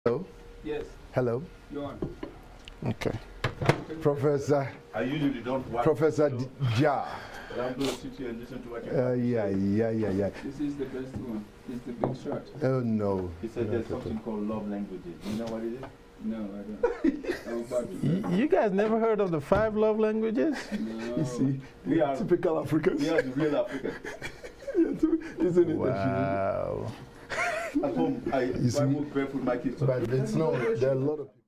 Hello. Yes, Hello. you're on. Okay. Professor. I usually don't watch. Professor Ja. But I'm going to sit here and listen to what you Yeah. This is the best one. It's the big shot. Oh no. He said there's something called love languages. You know what it is? No, I don't. I'm about to You guys never heard of the 5 love languages? No. You see, We are typical Africans. We are the real Africans. Isn't it? Wow. At home, I see? move barefoot my kids. But it's not. There are a lot of people.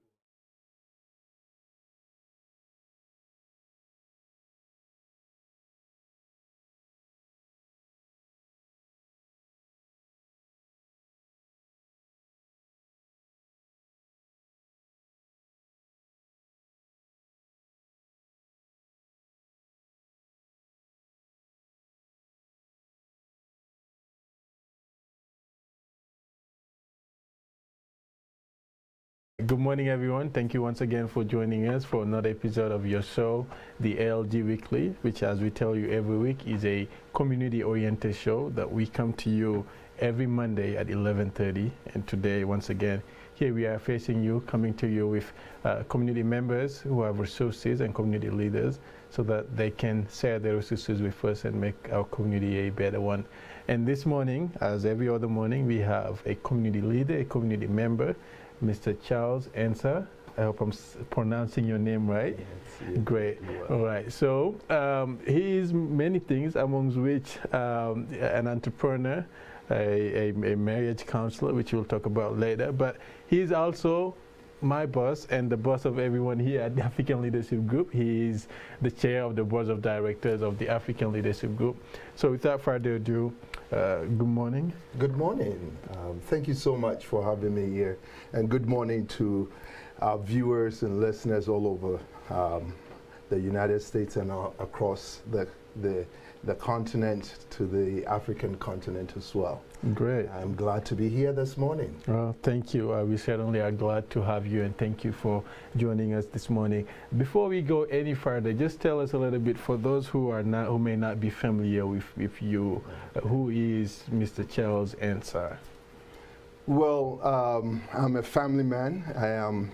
Good morning, everyone. Thank you once again for joining us for another episode of your show, the ALG Weekly, which, as we tell you every week, is a community-oriented show that we come to you every Monday at 11:30. And today, once again, here we are facing you, coming to you with community members who have resources and community leaders so that they can share their resources with us and make our community a better one. And this morning, as every other morning, we have a community leader, a community member, Mr. Charles Ansah. I hope I'm pronouncing your name right. Yes, great. All right. So he is many things, amongst which an entrepreneur, a marriage counselor, which we'll talk about later. But he's also my boss and the boss of everyone here at the African Leadership Group. He is the chair of the board of directors of the African Leadership Group. So without further ado, good morning. Good morning. Thank you so much for having me here, and good morning to our viewers and listeners all over the United States and across the continent, to the African continent as well. Great. I'm glad to be here this morning. Well, thank you. We certainly are glad to have you, and thank you for joining us this morning. Before we go any further, just tell us a little bit, for those who may not be familiar with you, who is Mr. Charles Ansah? Well, I'm a family man. I am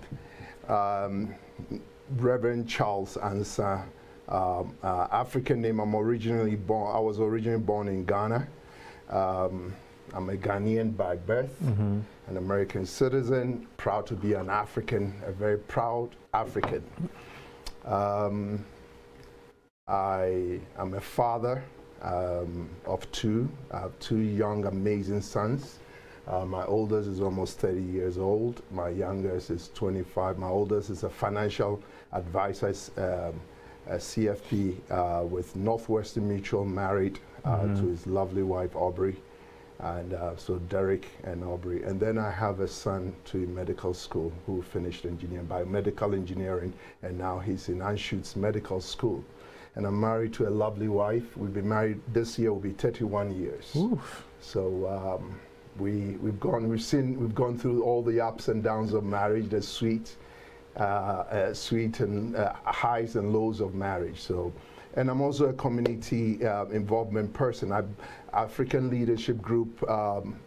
Reverend Charles Ansah. African name. I was originally born in Ghana. I'm a Ghanaian by birth, an American citizen, proud to be an African, a very proud African. I am a father of two. I have 2 young, amazing sons. My oldest is almost 30 years old. My youngest is 25. My oldest is a financial advisor, a CFP with Northwestern Mutual, married to his lovely wife, Aubrey. And so Derek and Aubrey. And then I have a son to medical school who finished biomedical engineering, and now he's in Ansah's medical school. And I'm married to a lovely wife. We've been married, this year will be 31 years. Oof. So we've gone through all the ups and downs of marriage, the sweet and highs and lows of marriage. So, and I'm also a community involvement person. African Leadership Group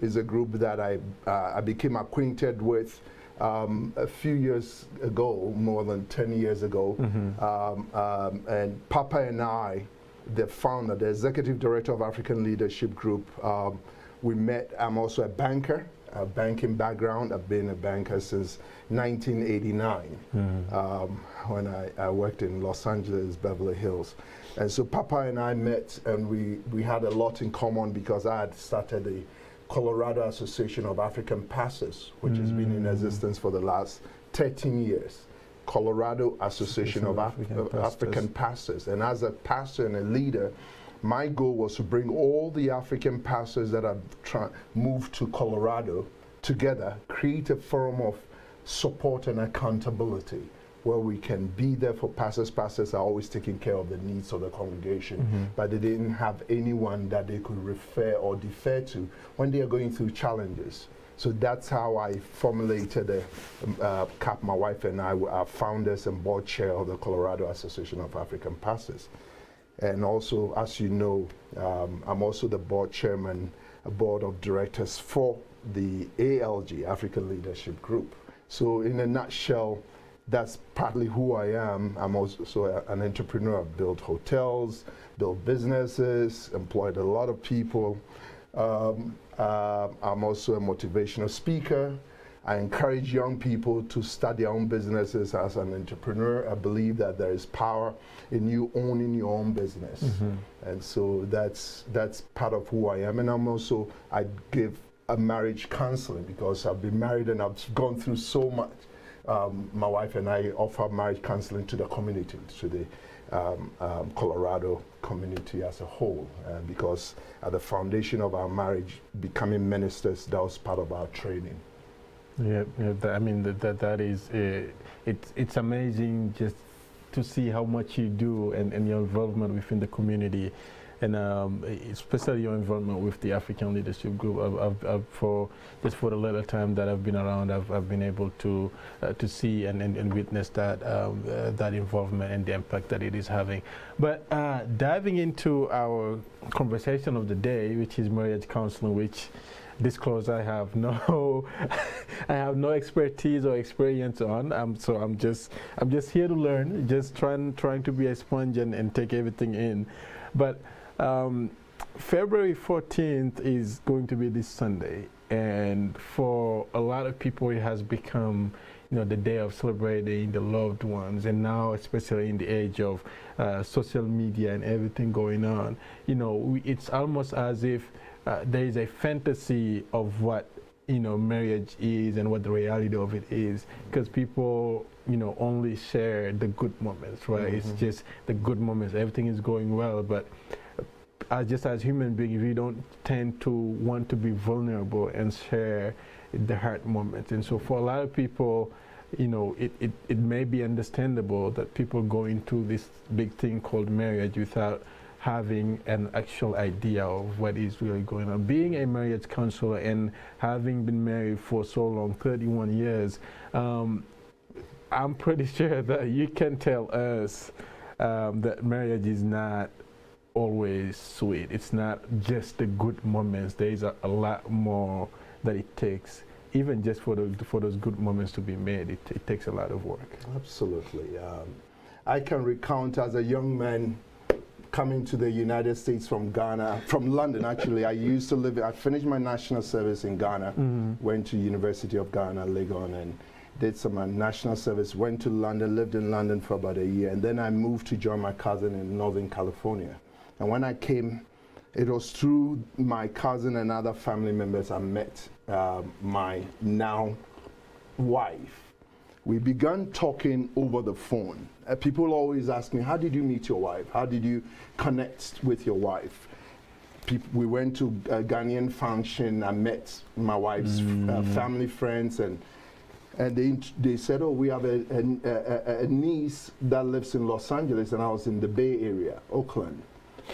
is a group that I became acquainted with a few years ago, more than 10 years ago. And Papa and I, the founder, the executive director of African Leadership Group, we met. I'm also a banker, a banking background. I've been a banker since 1989 when I worked in Los Angeles, Beverly Hills. And so Papa and I met, and we had a lot in common because I had started the Colorado Association of African Pastors, which has been in existence for the last 13 years. Colorado Association of African Pastors. And as a pastor and a leader, my goal was to bring all the African pastors that have moved to Colorado together, create a forum of support and accountability where we can be there for pastors. Pastors are always taking care of the needs of the congregation, but they didn't have anyone that they could refer or defer to when they are going through challenges. So that's how I formulated CAP. My wife and I are founders and board chair of the Colorado Association of African Pastors. And also, as you know, I'm also the board chairman, board of directors for the ALG, African Leadership Group. So in a nutshell, that's partly who I am. I'm also an entrepreneur. I've built hotels, built businesses, employed a lot of people. I'm also a motivational speaker. I encourage young people to start their own businesses as an entrepreneur. I believe that there is power in you owning your own business. And so that's part of who I am. And I give a marriage counseling because I've been married and I've gone through so much. My wife and I offer marriage counseling to the community, to the Colorado community as a whole, because at the foundation of our marriage, becoming ministers, that was part of our training. Yeah, I mean that is it's amazing just to see how much you do and your involvement within the community, and especially your involvement with the African Leadership Group. For the little time that I've been around, I've been able to see and witness that that involvement and the impact that it is having. But diving into our conversation of the day, which is marriage counseling, which disclose I have no expertise or experience on. So I'm just here to learn, just trying to be a sponge and take everything in. But February 14th is going to be this Sunday, and for a lot of people it has become, you know, the day of celebrating the loved ones. And now, especially in the age of social media and everything going on, you know, it's almost as if there is a fantasy of what, you know, marriage is and what the reality of it is, because people, you know, only share the good moments, right? It's just the good moments, everything is going well, but just as human beings, we don't tend to want to be vulnerable and share the hard moments. And so for a lot of people, you know, it may be understandable that people go into this big thing called marriage without having an actual idea of what is really going on. Being a marriage counselor and having been married for so long, 31 years, I'm pretty sure that you can tell us that marriage is not always sweet. It's not just the good moments. There is a lot more that it takes, even just for those good moments to be made. It takes a lot of work. Absolutely. I can recount as a young man coming to the United States from Ghana, from London actually. I finished my national service in Ghana, went to University of Ghana, Legon, and did some national service, went to London, lived in London for about a year, and then I moved to join my cousin in Northern California. And when I came, it was through my cousin and other family members I met my now wife. We began talking over the phone. People always ask me, how did you meet your wife? How did you connect with your wife? We went to a Ghanaian function. I met my wife's family friends, and they said, oh, we have a niece that lives in Los Angeles, and I was in the Bay Area, Oakland.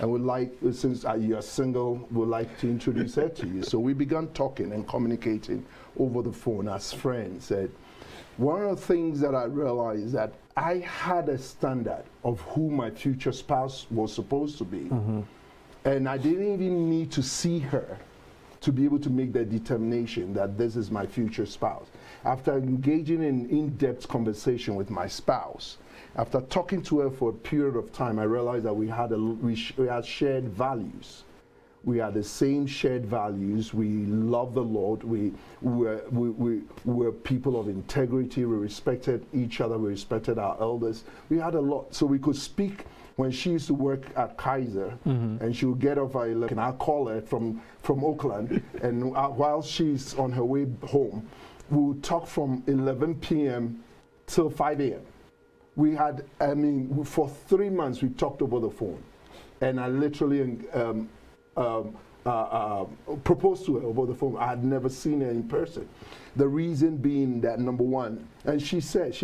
And would like, since you're single, would like to introduce her to you. So we began talking and communicating over the phone as friends. One of the things that I realized that I had a standard of who my future spouse was supposed to be. And I didn't even need to see her to be able to make the determination that this is my future spouse. After engaging in in-depth conversation with my spouse, after talking to her for a period of time, I realized that we had shared values. We had the same shared values. We love the Lord. We were people of integrity. We respected each other. We respected our elders. We had a lot. So we could speak when she used to work at Kaiser, and she would get off at 11, and I'll call her from Oakland, and while she's on her way home, we would talk from 11 p.m. till 5 a.m. We had, I mean, for 3 months we talked over the phone, and I literally proposed to her over the phone. I had never seen her in person. The reason being that, number one, and she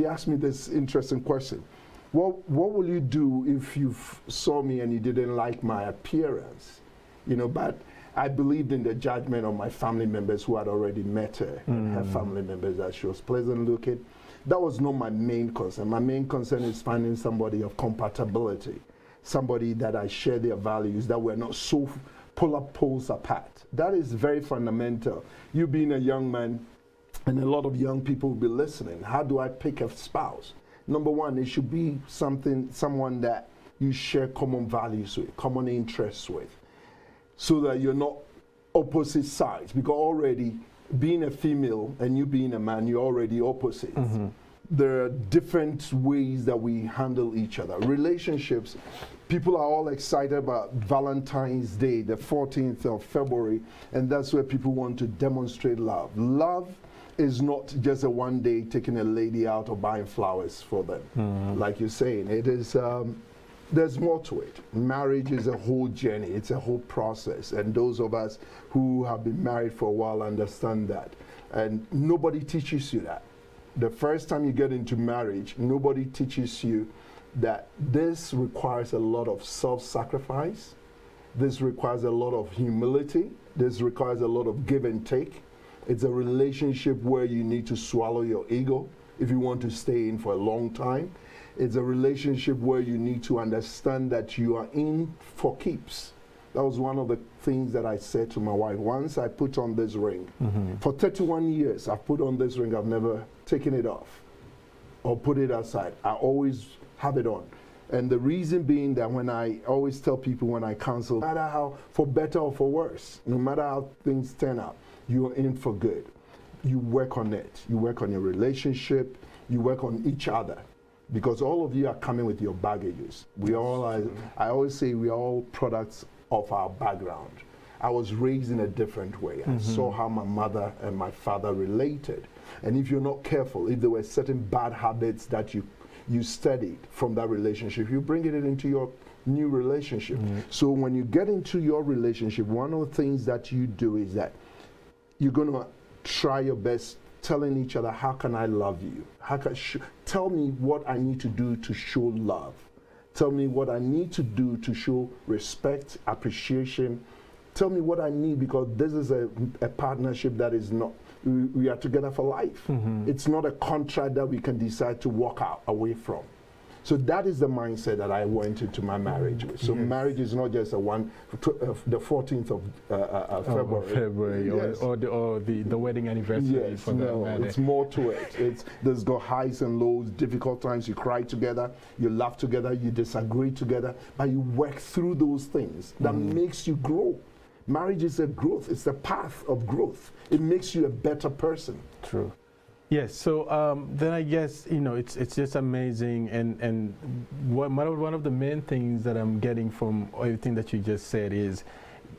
asked me this interesting question. What will you do if you saw me and you didn't like my appearance? You know, but I believed in the judgment of my family members who had already met her, and her family members, that she was pleasant looking. That was not my main concern. My main concern is finding somebody of compatibility, somebody that I share their values, that we're not so polar poles apart. That is very fundamental. You being a young man, and a lot of young people will be listening. How do I pick a spouse? Number one, it should be someone that you share common values with, common interests with, so that you're not opposite sides. Because already being a female and you being a man, you're already opposites. There are different ways that we handle each other. Relationships, people are all excited about Valentine's Day, the 14th of February, and that's where people want to demonstrate love. Love is not just a one day taking a lady out or buying flowers for them. Like you're saying, it is, there's more to it. Marriage is a whole journey, it's a whole process, and those of us who have been married for a while understand that. And nobody teaches you that. The first time you get into marriage, nobody teaches you that this requires a lot of self-sacrifice, this requires a lot of humility, this requires a lot of give and take. It's a relationship where you need to swallow your ego if you want to stay in for a long time. It's a relationship where you need to understand that you are in for keeps. That was one of the things that I said to my wife. Once I put on this ring, for 31 years I've put on this ring, I've never taken it off or put it aside. I always have it on. And the reason being that when I always tell people when I counsel, no matter how, for better or for worse, no matter how things turn out, you're in for good. You work on it. You work on your relationship. You work on each other. Because all of you are coming with your baggages. We all are, I always say we are all products of our background. I was raised in a different way. I saw how my mother and my father related. And if you're not careful, if there were certain bad habits that you studied from that relationship, you bring it into your new relationship. So when you get into your relationship, one of the things that you do is that you're going to try your best telling each other, how can I love you? How can tell me what I need to do to show love. Tell me what I need to do to show respect, appreciation. Tell me what I need, because this is a partnership that is not, we are together for life. It's not a contract that we can decide to walk away from. So that is the mindset that I went into my marriage with. So marriage is not just the 14th of February. Yes. or the wedding anniversary. Yes, for no, that it's more to it. There's got highs and lows, difficult times. You cry together, you laugh together, you disagree together, but you work through those things that makes you grow. Marriage is a growth. It's the path of growth. It makes you a better person. True. Yes, so then I guess, you know, it's just amazing, and one of the main things that I'm getting from everything that you just said is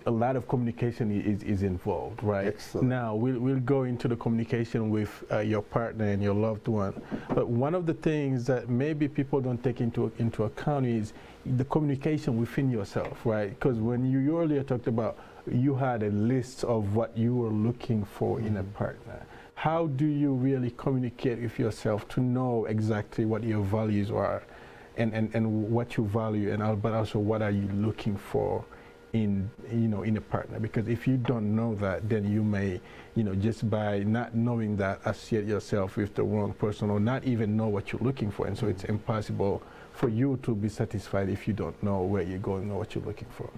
a lot of communication is involved, right? Excellent. Now, we'll go into the communication with your partner and your loved one, but one of the things that maybe people don't take into account is the communication within yourself, right? Because when you earlier talked about you had a list of what you were looking for in a partner. How do you really communicate with yourself to know exactly what your values are and what you value, and but also what are you looking for in a partner? Because if you don't know that, then you may, just by not knowing that, associate yourself with the wrong person or not even know what you're looking for. And so it's impossible for you to be satisfied if you don't know where you're going or what you're looking for.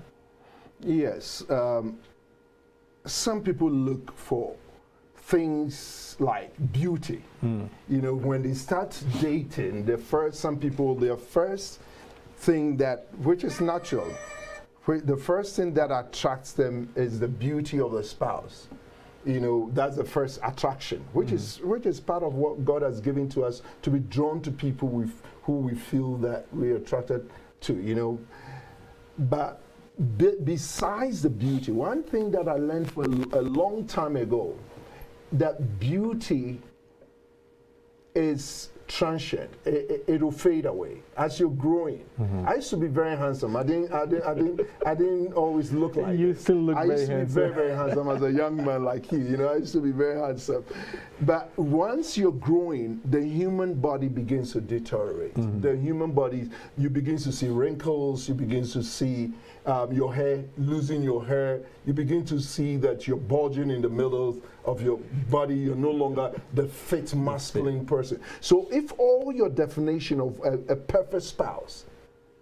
Yes. Some people look for things like beauty. When they start dating, their first thing which is natural, the first thing that attracts them is the beauty of the spouse. That's the first attraction, which is part of what God has given to us, to be drawn to people who we feel that we're attracted to, But besides the beauty, one thing that I learned for a long time ago, that beauty is transient. It'll fade away as you're growing. I used to be very handsome. I didn't always look like you this. Still look I very used to handsome. be very, very handsome as a young man like you. I used to be very handsome. But once you're growing, the human body begins to deteriorate. The human body, you begin to see wrinkles. You begin to see your hair, losing your hair. You begin to see that you're bulging in the middle of your body. You're no longer the fit masculine person. So if all your definition of a perfect spouse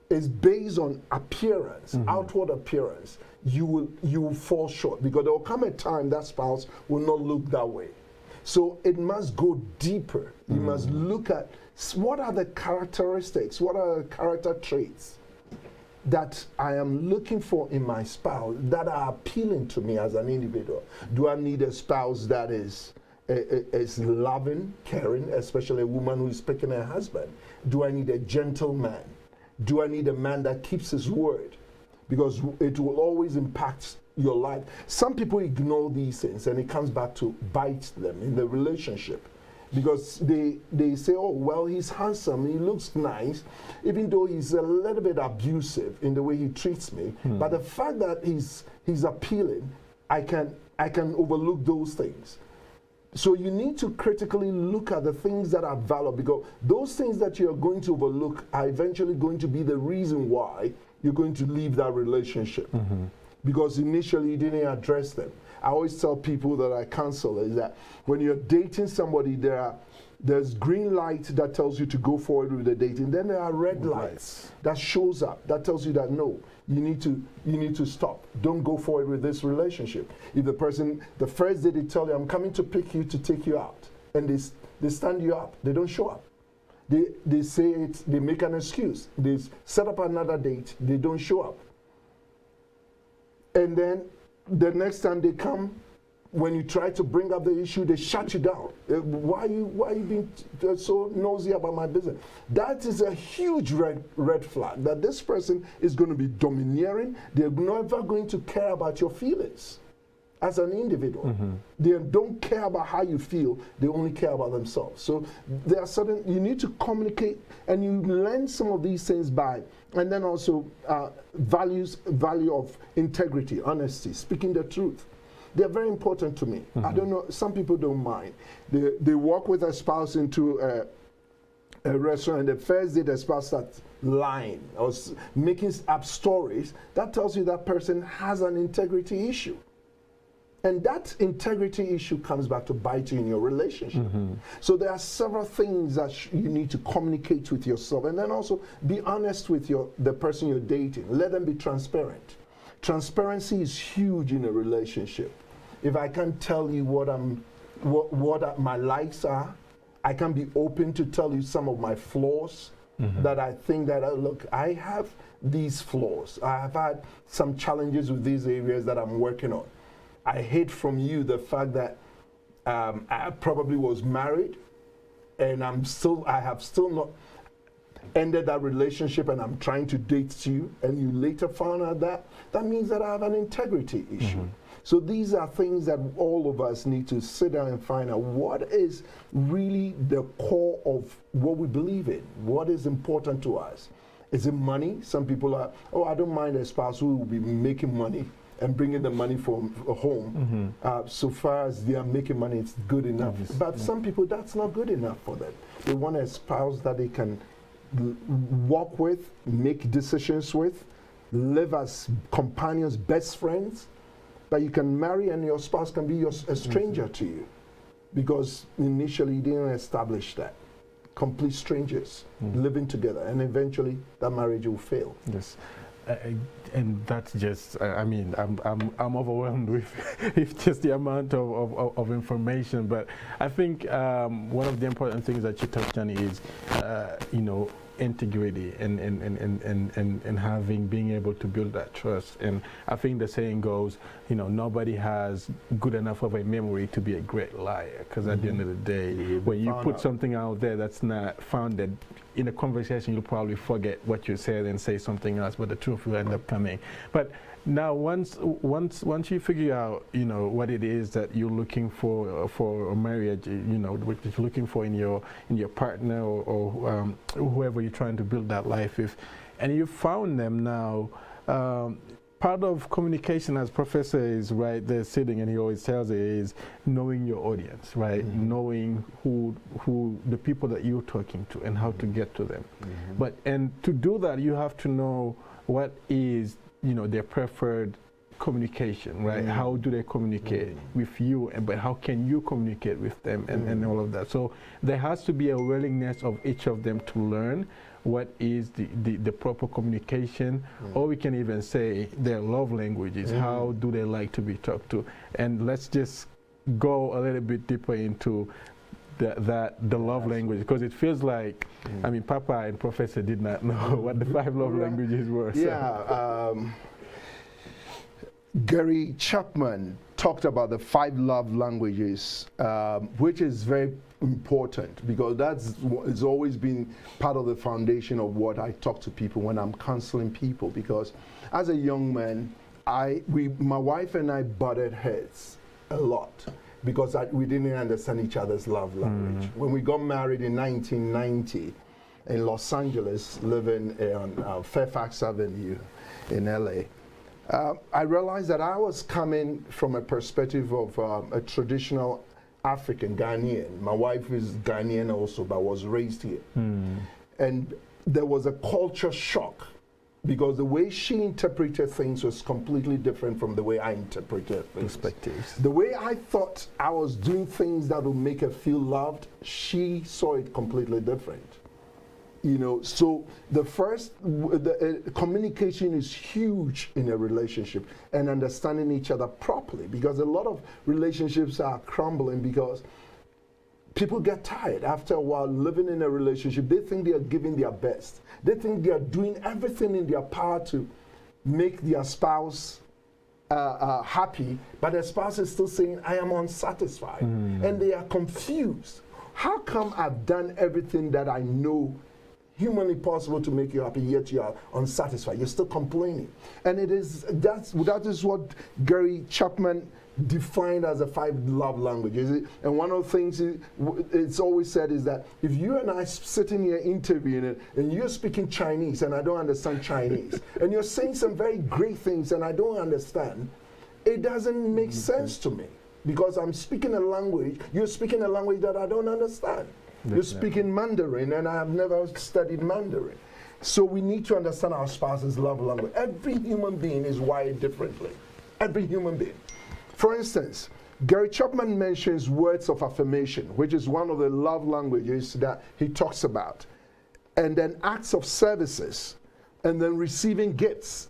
is based on appearance, outward appearance, you will fall short, because there will come a time that spouse will not look that way. So it must go deeper. You must look at what are the characteristics, what are the character traits that I am looking for in my spouse that are appealing to me as an individual. Do I need a spouse that is loving, caring, especially a woman who is picking her husband? Do I need a gentleman? Do I need a man that keeps his word? Because it will always impact your life. Some people ignore these things and it comes back to bite them in the relationship. Because they say, oh, well, he's handsome, he looks nice, even though he's a little bit abusive in the way he treats me. But the fact that he's appealing, I can overlook those things. So you need to critically look at the things that are valuable, because those things that you're going to overlook are eventually going to be the reason why you're going to leave that relationship. Because initially you didn't address them. I always tell people that I counsel is that when you're dating somebody, there's green light that tells you to go forward with the dating. Then there are red lights that shows up that tells you that no, you need to stop. Don't go forward with this relationship. If the person, the first day they tell you, I'm coming to pick you to take you out, and they stand you up, they don't show up. They say it, they make an excuse. They set up another date, they don't show up. And then the next time they come, when you try to bring up the issue, they shut you down. Why are you being so nosy about my business? That is a huge red flag, that this person is going to be domineering. They're never going to care about your feelings as an individual. They don't care about how you feel. They only care about themselves. So there are certain, you need to communicate, and you learn some of these things by, and then also value of integrity, honesty, speaking the truth. They're very important to me. I don't know, some people don't mind. They walk with a spouse into a restaurant, and the first day the spouse starts lying or making up stories. That tells you that person has an integrity issue. And that integrity issue comes back to bite you in your relationship. So there are several things that you need to communicate with yourself, and then also be honest with the person you're dating. Let them be transparent. Transparency is huge in a relationship. If I can't tell you what my likes are, I can be open to tell you some of my flaws that I think that, look, I have these flaws. I have had some challenges with these areas that I'm working on. I hate from you the fact that I probably was married and I have still not ended that relationship, and I'm trying to date you, and you later found out that means that I have an integrity issue. So these are things that all of us need to sit down and find out what is really the core of what we believe in, what is important to us. Is it money? Some people are, oh, I don't mind a spouse who will be making money and bringing the money from home. So far as they are making money, it's good enough. But some people, that's not good enough for them. They want a spouse that they can walk with, make decisions with, live as companions, best friends. But you can marry and your spouse can be a stranger to you, because initially you didn't establish that. Complete strangers living together, and eventually that marriage will fail. Yes. And that's just, I mean, I'm overwhelmed with just the amount of information. But I think one of the important things that you touched on is, you know, integrity and being able to build that trust. And I think the saying goes, you know, nobody has good enough of a memory to be a great liar, because at the end of the day, when you put something out there that's not founded, in a conversation you'll probably forget what you said and say something else, but the truth will end up coming. But now once you figure out, you know, what it is that you're looking for a marriage, you know, what you're looking for in your partner or whoever you're trying to build that life with, and you found them now, part of communication, as Professor is right there sitting and he always tells it, is knowing your audience, right? Knowing who the people that you're talking to and how to get to them. And to do that, you have to know what is, you know, their preferred communication, right? How do they communicate with you, but how can you communicate with them, and all of that. So there has to be a willingness of each of them to learn what is the proper communication, or we can even say their love languages. How do they like to be talked to? And let's just go a little bit deeper into the love language, because it feels like, I mean, Papa and Professor did not know what the 5 love languages were. So. Yeah. Gary Chapman talked about the 5 love languages, which is very important because it's always been part of the foundation of what I talk to people when I'm counseling people. Because as a young man, my wife and I butted heads a lot because we didn't understand each other's love language. When we got married in 1990 in Los Angeles, living on Fairfax Avenue in LA, I realized that I was coming from a perspective of a traditional African Ghanaian. My wife is Ghanaian also, but was raised here. And there was a culture shock because the way she interpreted things was completely different from the way I interpreted things. Perspectives. The way I thought I was doing things that would make her feel loved, she saw it completely different. You know, so the communication is huge in a relationship, and understanding each other properly, because a lot of relationships are crumbling because people get tired after a while living in a relationship. They think they are giving their best. They think they are doing everything in their power to make their spouse happy, but the spouse is still saying, I am unsatisfied. And they are confused. How come I've done everything that I know humanly possible to make you happy, yet you are unsatisfied? You're still complaining. And that is what Gary Chapman defined as the 5 love languages. And one of the things it's always said is that if you and I sitting here interviewing and you're speaking Chinese and I don't understand Chinese, and you're saying some very great things and I don't understand, it doesn't make sense to me, because I'm speaking a language, you're speaking a language that I don't understand. You're speaking Mandarin, and I have never studied Mandarin. So we need to understand our spouse's love language. Every human being is wired differently. Every human being. For instance, Gary Chapman mentions words of affirmation, which is one of the love languages that he talks about. And then acts of services, and then receiving gifts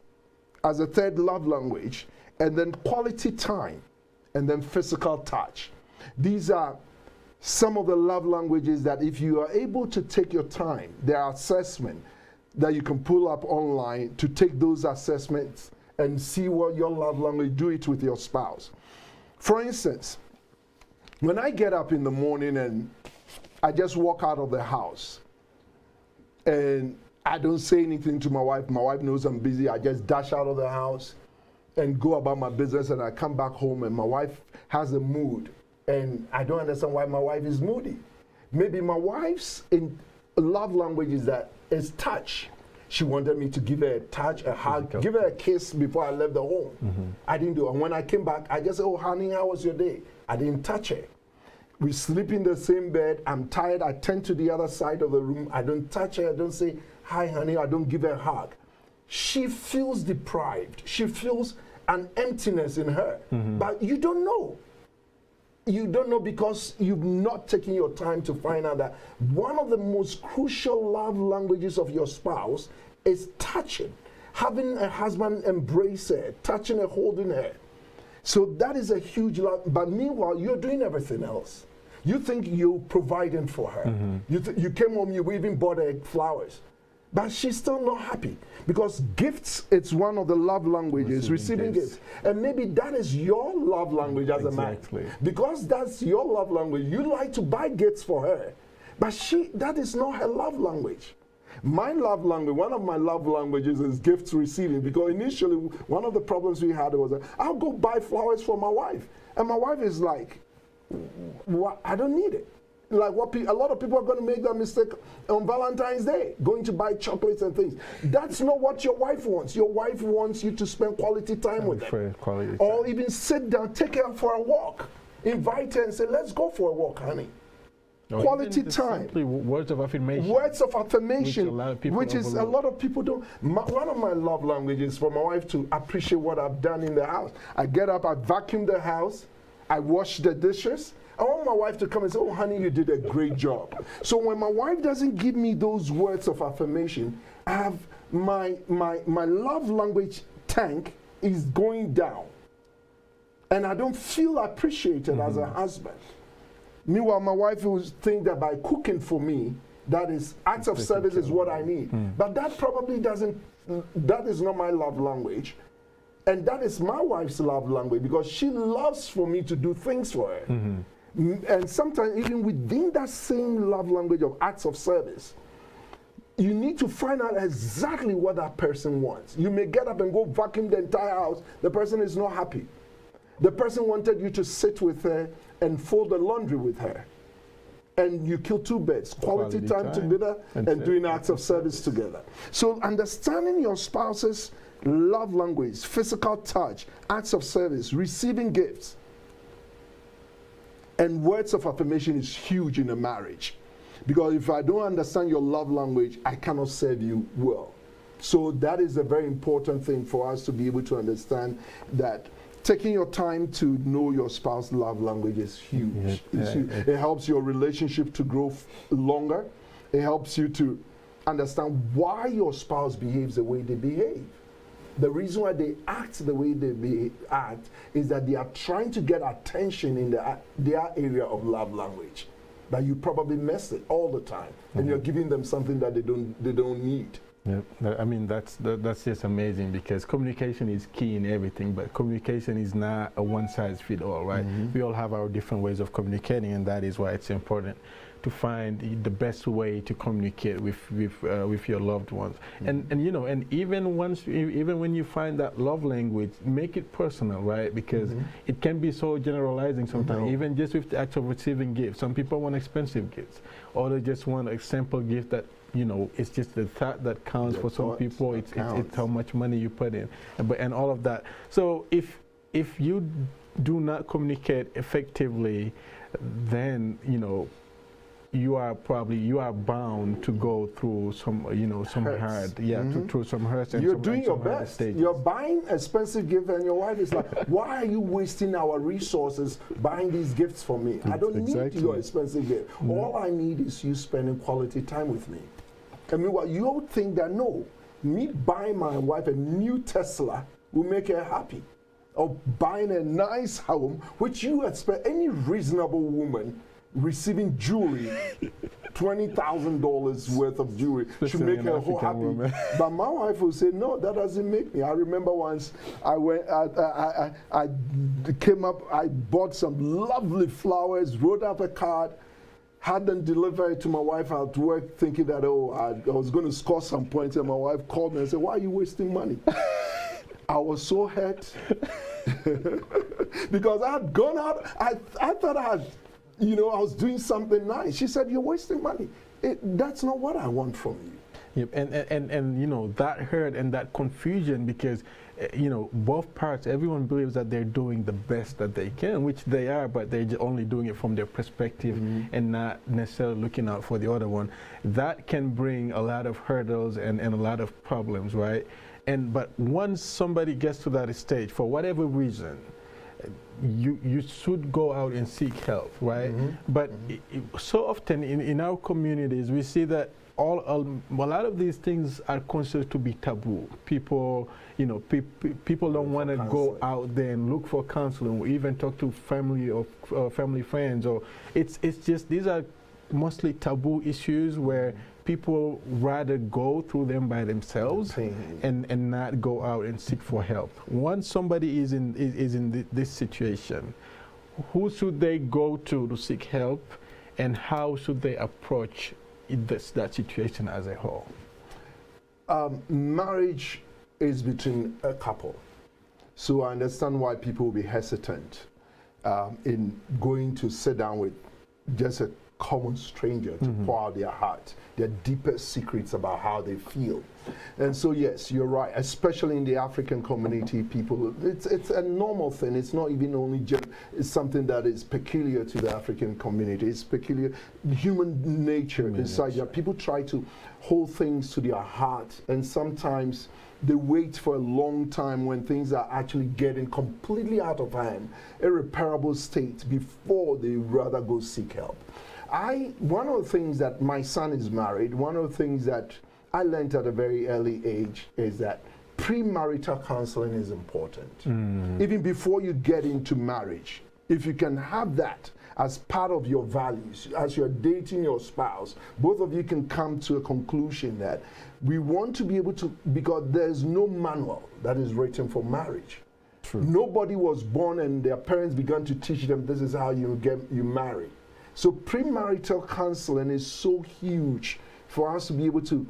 as a 3rd love language, and then quality time, and then physical touch. These are some of the love languages that if you are able to take your time, there are assessments that you can pull up online to take those assessments and see what your love language, do it with your spouse. For instance, when I get up in the morning and I just walk out of the house and I don't say anything to my wife knows I'm busy, I just dash out of the house and go about my business, and I come back home and my wife has a mood. And I don't understand why my wife is moody. Maybe my wife's love language is touch. She wanted me to give her a touch, a hug, give her a kiss before I left the home. I didn't do it. And when I came back, I just said, oh, honey, how was your day? I didn't touch her. We sleep in the same bed. I'm tired. I turn to the other side of the room. I don't touch her. I don't say, hi, honey. I don't give her a hug. She feels deprived. She feels an emptiness in her. But you don't know. You don't know because you've not taken your time to find out that one of the most crucial love languages of your spouse is touching. Having a husband embrace her, touching her, holding her. So that is a huge love. But meanwhile, you're doing everything else. You think you're providing for her. You came home, you even bought her flowers. But she's still not happy because gifts, it's one of the love languages, receiving gifts. And maybe that is your love language as a man. Because that's your love language. You like to buy gifts for her. But that is not her love language. My love language, one of my love languages is gifts receiving, because initially one of the problems we had was I'll go buy flowers for my wife. And my wife is like, what? I don't need it. Like a lot of people are going to make that mistake on Valentine's Day, going to buy chocolates and things. That's not what your wife wants. Your wife wants you to spend quality time with her. Or even sit down, take her for a walk. Invite her and say, let's go for a walk, honey. Quality time. Words of affirmation. Words of affirmation, which is a lot of people don't. One of my love languages is for my wife to appreciate what I've done in the house. I get up, I vacuum the house, I wash the dishes. I want my wife to come and say, oh, honey, you did a great job. So when my wife doesn't give me those words of affirmation, I have my love language tank is going down. and I don't feel appreciated as a husband. Meanwhile, my wife will think that by cooking for me, that is acts of service is what I need. But that probably doesn't, that is not my love language. And that is my wife's love language, because she loves for me to do things for her. And sometimes even within that same love language of acts of service, you need to find out exactly what that person wants. You may get up and go vacuum the entire house. The person is not happy. The person wanted you to sit with her and fold the laundry with her. And you kill two birds, quality time together and doing acts of service together. So understanding your spouse's love language, physical touch, acts of service, receiving gifts, and words of affirmation is huge in a marriage. Because if I don't understand your love language, I cannot serve you well. So that is a very important thing for us to be able to understand, that taking your time to know your spouse's love language is huge. It helps your relationship to grow longer. It helps you to understand why your spouse behaves the way they behave. The reason why they act the way they act is that they are trying to get attention in their area of love language. But you probably mess it all the time, and you're giving them something that they don't need. Yeah, I mean, that's just amazing, because communication is key in everything, but communication is not a one-size-fits-all, right? We all have our different ways of communicating, and that is why it's important to find the best way to communicate with your loved ones. And you know, and even when you find that love language, make it personal, right? Because it can be so generalizing sometimes, even just with the act of receiving gifts. Some people want expensive gifts, or they just want a simple gift that, you know, it's just the thought that counts. For some people. It's how much money you put in, and all of that. So if you do not communicate effectively, then, you know, you are bound to go through some hurt, through some hurt. And you're doing your best. You're buying expensive gifts, and your wife is like, why are you wasting our resources buying these gifts for me? I don't need your expensive gift. All I need is you spending quality time with me. I mean, what you think that, no, me buying my wife a new Tesla will make her happy, or buying a nice home, which you expect any reasonable woman receiving jewelry, $20,000 worth of jewelry, should make her whole happy. Woman. But my wife will say, no, that doesn't make me. I remember once I came up, I bought some lovely flowers, wrote up a card, had them deliver it to my wife at work, thinking that, oh, I was going to score some points, and my wife called me and said, why are you wasting money? I was so hurt because I had gone out, I thought I had, you know, I was doing something nice. She said, you're wasting money. That's not what I want from you. Yep. And you know, that hurt and that confusion, because you know, both parts, everyone believes that they're doing the best that they can, which they are, but they're only doing it from their perspective and not necessarily looking out for the other one. That can bring a lot of hurdles and a lot of problems, right? But once somebody gets to that stage, for whatever reason, you should go out and seek help, right? But so often in our communities, we see that a lot of these things are considered to be taboo. People, you know, people don't want to go out there and look for counseling, or even talk to family or family friends. Or it's just, these are mostly taboo issues where people rather go through them by themselves and not go out and seek for help. Once somebody is in this situation, who should they go to seek help, and how should they approach that situation as a whole? Marriage is between a couple. So I understand why people will be hesitant in going to sit down with just a common stranger to pour out their heart, their deepest secrets about how they feel. And so yes, you're right, especially in the African community, people, it's a normal thing. It's not even only it's something that is peculiar to the African community. It's peculiar human nature inside there. People try to hold things to their heart, and sometimes they wait for a long time when things are actually getting completely out of hand, irreparable state, before they rather go seek help. One of the things that, my son is married, one of the things that I learned at a very early age is that premarital counseling is important. Even before you get into marriage, if you can have that as part of your values, as you're dating your spouse, both of you can come to a conclusion that we want to be able to, because there's no manual that is written for marriage. True. Nobody was born and their parents began to teach them this is how you marry. So premarital counseling is so huge for us to be able to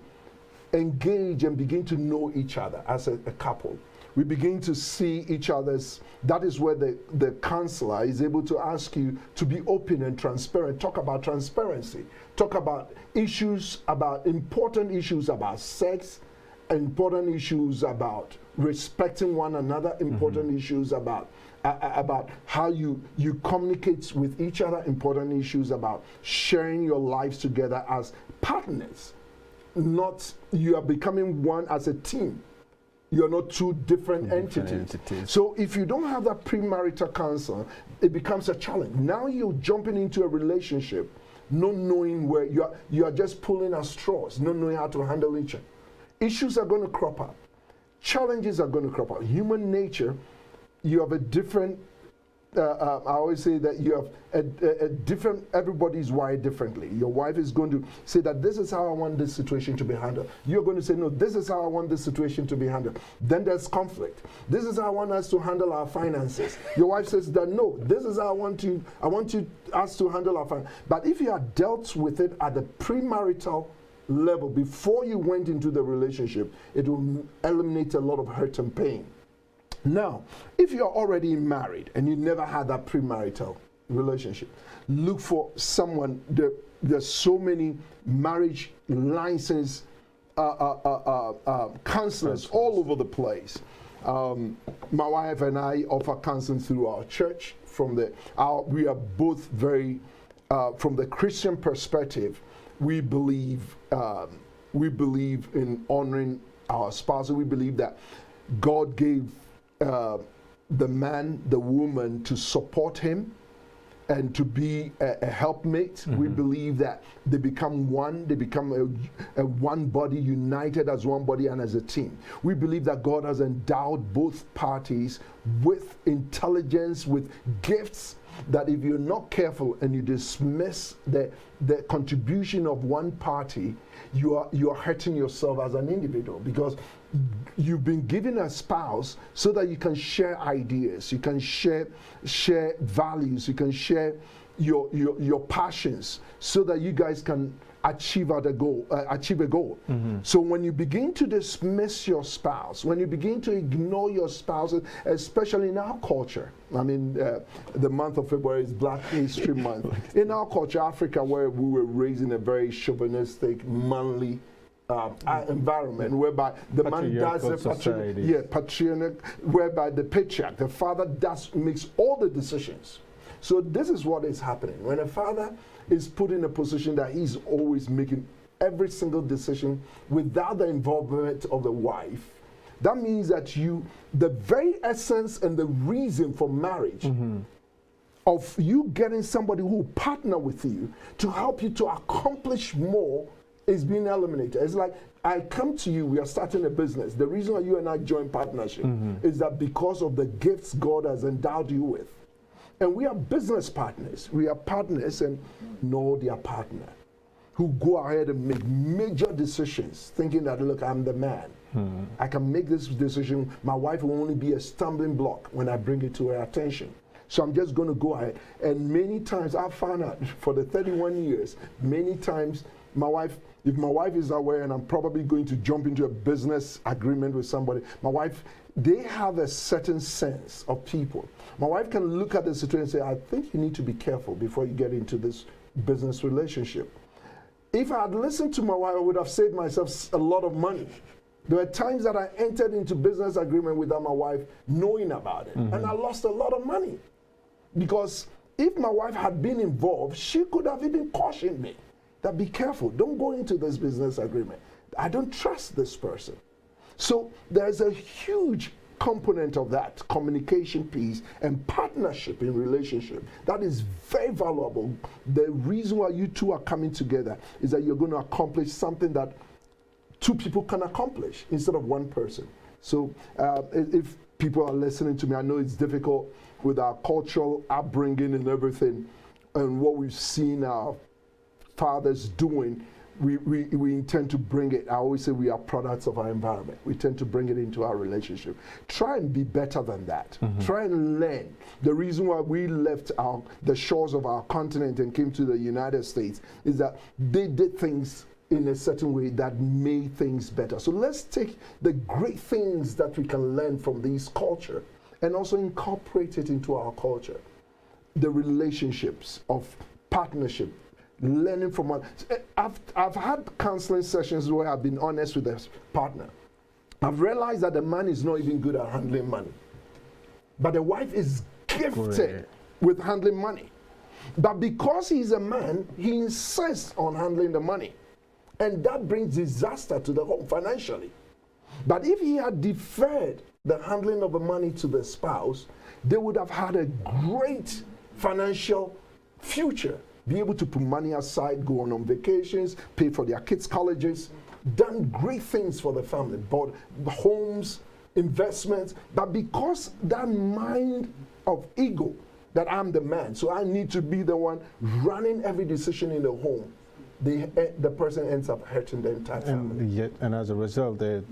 engage and begin to know each other as a couple. We begin to see each other's, that is where the counselor is able to ask you to be open and transparent, talk about transparency, talk about issues, about important issues about sex, important issues about respecting one another, important issues about how you communicate with each other, important issues about sharing your lives together as partners. Not you are becoming one as a team. You're not two different entities. So if you don't have that premarital counsel, it becomes a challenge. Now you're jumping into a relationship, not knowing where you are just pulling at straws, not knowing how to handle each other. Issues are going to crop up. Challenges are going to crop up. Human nature, you have a different, I always say that you have a different, everybody's wired differently. Your wife is going to say that this is how I want this situation to be handled. You're going to say, no, this is how I want this situation to be handled. Then there's conflict. This is how I want us to handle our finances. Your wife says that, no, this is how I want us to handle our finances. But if you had dealt with it at the premarital level before you went into the relationship, it will eliminate a lot of hurt and pain. Now, if you're already married and you never had that premarital relationship, look for someone. There's so many marriage licensed counselors all over the place. My wife and I offer counseling through our church. We are both very, from the Christian perspective, we believe in honoring our spouse. We believe that God gave the man, the woman to support him and to be a helpmate. We believe that they become one, they become a one body, united as one body and as a team. We believe that God has endowed both parties with intelligence, with gifts, that if you're not careful and you dismiss the contribution of one party, you are hurting yourself as an individual, because you've been given a spouse so that you can share ideas, you can share values, you can share your passions, so that you guys can achieve a goal. So when you begin to dismiss your spouse, when you begin to ignore your spouse, especially in our culture, I mean, the month of February is Black History Month. In our culture, Africa, where we were raised in a very chauvinistic, manly environment, whereby the man does patriarch, whereby the patriarch, the father makes all the decisions. So this is what is happening. When a father is put in a position that he's always making every single decision without the involvement of the wife, that means that the very essence and the reason for marriage, of you getting somebody who will partner with you to help you to accomplish more, is being eliminated. It's like, I come to you, we are starting a business. The reason why you and I join partnership is that because of the gifts God has endowed you with. And we are business partners. We are partners and know their partner, who go ahead and make major decisions, thinking that, look, I'm the man. I can make this decision. My wife will only be a stumbling block when I bring it to her attention. So I'm just going to go ahead. And many times I've found out for the 31 years, many times if my wife is aware and I'm probably going to jump into a business agreement with somebody, my wife, they have a certain sense of people. My wife can look at the situation and say, I think you need to be careful before you get into this business relationship. If I had listened to my wife, I would have saved myself a lot of money. There were times that I entered into business agreement without my wife knowing about it, and I lost a lot of money. Because if my wife had been involved, she could have even cautioned me that be careful, don't go into this business agreement. I don't trust this person. So there's a huge component of that communication piece and partnership in relationship that is very valuable. The reason why you two are coming together is that you're going to accomplish something that two people can accomplish instead of one person. So if people are listening to me, I know it's difficult with our cultural upbringing and everything, and what we've seen our fathers doing. We intend to bring it. I always say we are products of our environment. We tend to bring it into our relationship. Try and be better than that. Try and learn. The reason why we left the shores of our continent and came to the United States is that they did things in a certain way that made things better. So let's take the great things that we can learn from this culture and also incorporate it into our culture. The relationships of partnership, learning from I've had counseling sessions where I've been honest with a partner. I've realized that the man is not even good at handling money, but the wife is gifted with handling money. But because he's a man, he insists on handling the money, and that brings disaster to the home financially. But if he had deferred the handling of the money to the spouse, they would have had a great financial future. Be able to put money aside, go on vacations, pay for their kids' colleges, done great things for the family, bought homes, investments. But because that mind of ego, that I'm the man, so I need to be the one running every decision in the home, the person ends up hurting the entire family. And as a result, they're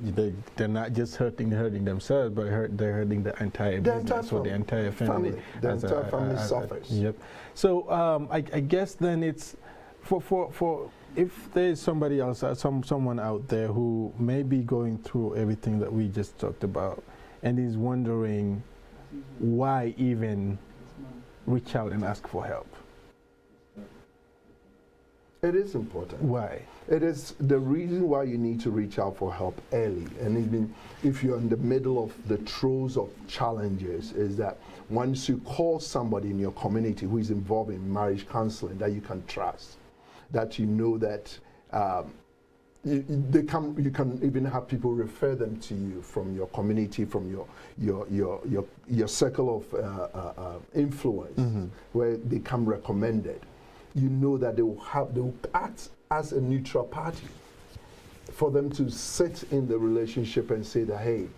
not just hurting themselves, but they're hurting the entire business or the entire family. The entire family suffers. Yep. So I guess then it's for if there's somebody else, someone out there who may be going through everything that we just talked about, and is wondering why even reach out and ask for help. It is important. Why? It is the reason why you need to reach out for help early. And even if you're in the middle of the throes of challenges, is that once you call somebody in your community who is involved in marriage counseling that you can trust, that you know that you can even have people refer them to you from your community, from your circle of influence, where they come recommended. You know that they will act as a neutral party for them to sit in the relationship and say that, hey,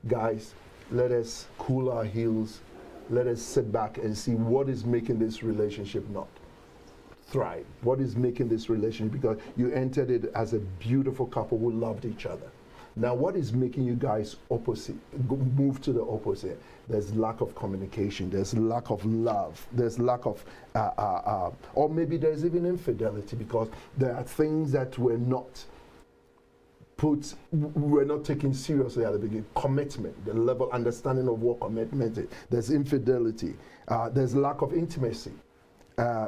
guys, let us cool our heels, let us sit back and see what is making this relationship not thrive, what is making this relationship, because you entered it as a beautiful couple who loved each other. Now, what is making you guys move to the opposite? There's lack of communication, there's lack of love, there's lack of, or maybe there's even infidelity, because there are things that were not taken seriously at the beginning. Commitment, the level understanding of what commitment is. There's infidelity, there's lack of intimacy.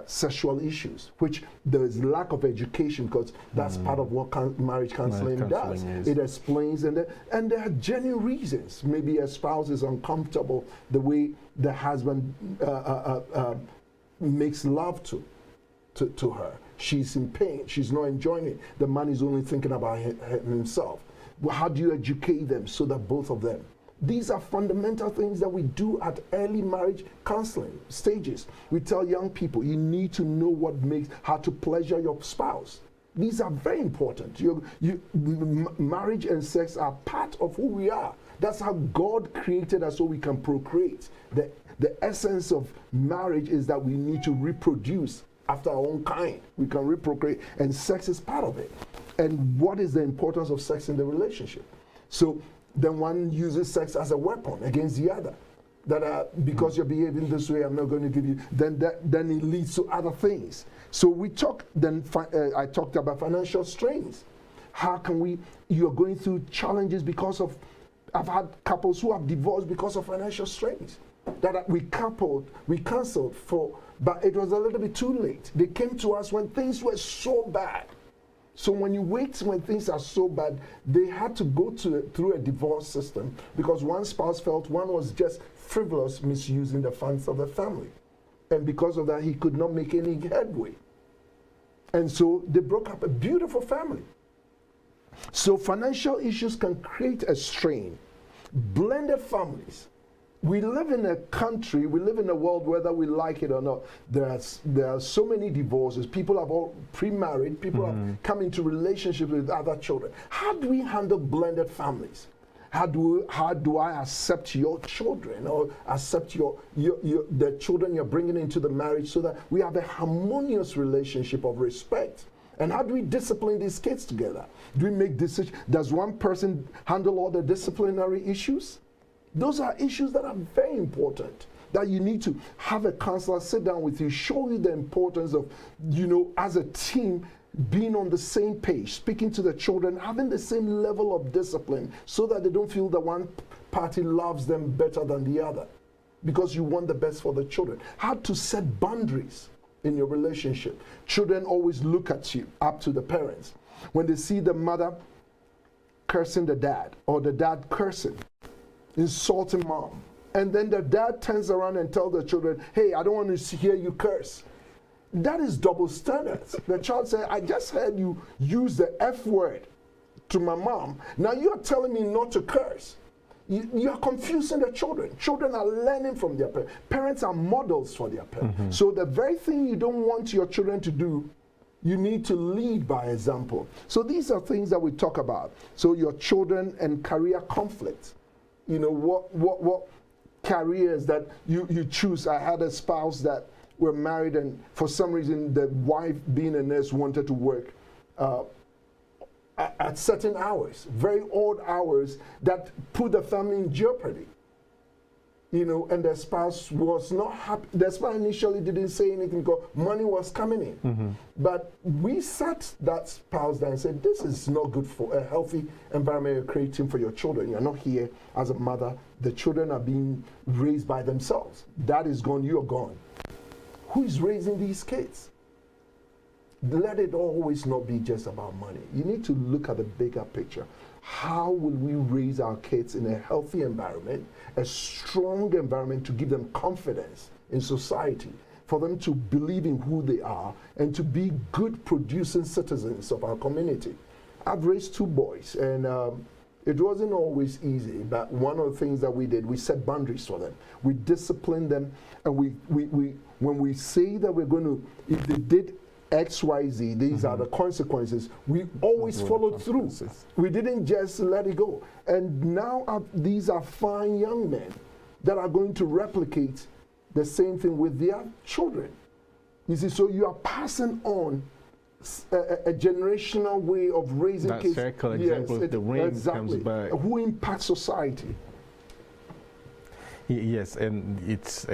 Sexual issues, which there is lack of education, because that's part of what marriage counseling does. It explains, and there are genuine reasons. Maybe a spouse is uncomfortable the way the husband makes love to her. She's in pain. She's not enjoying it. The man is only thinking about himself. Well, how do you educate them so that both of them? These are fundamental things that we do at early marriage counseling stages. We tell young people, you need to know how to pleasure your spouse. These are very important. Marriage and sex are part of who we are. That's how God created us, so we can procreate. The essence of marriage is that we need to reproduce after our own kind. We can reprocreate, and sex is part of it. And what is the importance of sex in the relationship? So then one uses sex as a weapon against the other. That because you're behaving this way, I'm not going to give you. Then it leads to other things. So we talk. I talked about financial strains. How can you're going through challenges because of. I've had couples who have divorced because of financial strains. That we counseled for, but it was a little bit too late. They came to us when things were so bad. So when things are so bad, they had to go through a divorce system, because one spouse felt one was just frivolous, misusing the funds of the family. And because of that, he could not make any headway. And so they broke up a beautiful family. So financial issues can create a strain. Blended families. We live in a country, we live in a world, whether we like it or not, there are so many divorces. People have all pre-married, people have come into relationships with other children. How do we handle blended families? How do I accept your children or accept the children you're bringing into the marriage so that we have a harmonious relationship of respect? And how do we discipline these kids together? Do we make decisions? Does one person handle all the disciplinary issues? Those are issues that are very important, that you need to have a counselor sit down with you, show you the importance of, as a team, being on the same page, speaking to the children, having the same level of discipline so that they don't feel that one party loves them better than the other, because you want the best for the children. How to set boundaries in your relationship. Children always look at you, up to the parents. When they see the mother cursing the dad, or the dad cursing, insulting mom, and then the dad turns around and tells the children, hey, I don't want to hear you curse. That is double standards. The child said, I just heard you use the F word to my mom. Now you're telling me not to curse. You're confusing the children. Children are learning from their parents. Parents are models for their parents. So the very thing you don't want your children to do, you need to lead by example. So these are things that we talk about. So your children and career conflict. What careers that you choose. I had a spouse that were married, and for some reason the wife, being a nurse, wanted to work at certain hours, very odd hours that put the family in jeopardy. And the spouse was not happy. The spouse initially didn't say anything because money was coming in. But we sat that spouse down and said, this is not good for a healthy environment you're creating for your children. You're not here as a mother. The children are being raised by themselves. Dad is gone, you're gone. Who is raising these kids? Let it always not be just about money. You need to look at the bigger picture. How will we raise our kids in a healthy environment, a strong environment to give them confidence in society, for them to believe in who they are and to be good producing citizens of our community? I've raised 2 boys, and it wasn't always easy, but one of the things that we did, we set boundaries for them. We disciplined them, and we when we say that we're going to, if they did X, Y, Z, these are the consequences, we always followed through. We didn't just let it go. And now these are fine young men that are going to replicate the same thing with their children. You see, so you are passing on a generational way of raising that kids. Circle example, the ring comes back. Who impacts society. Yes, and it's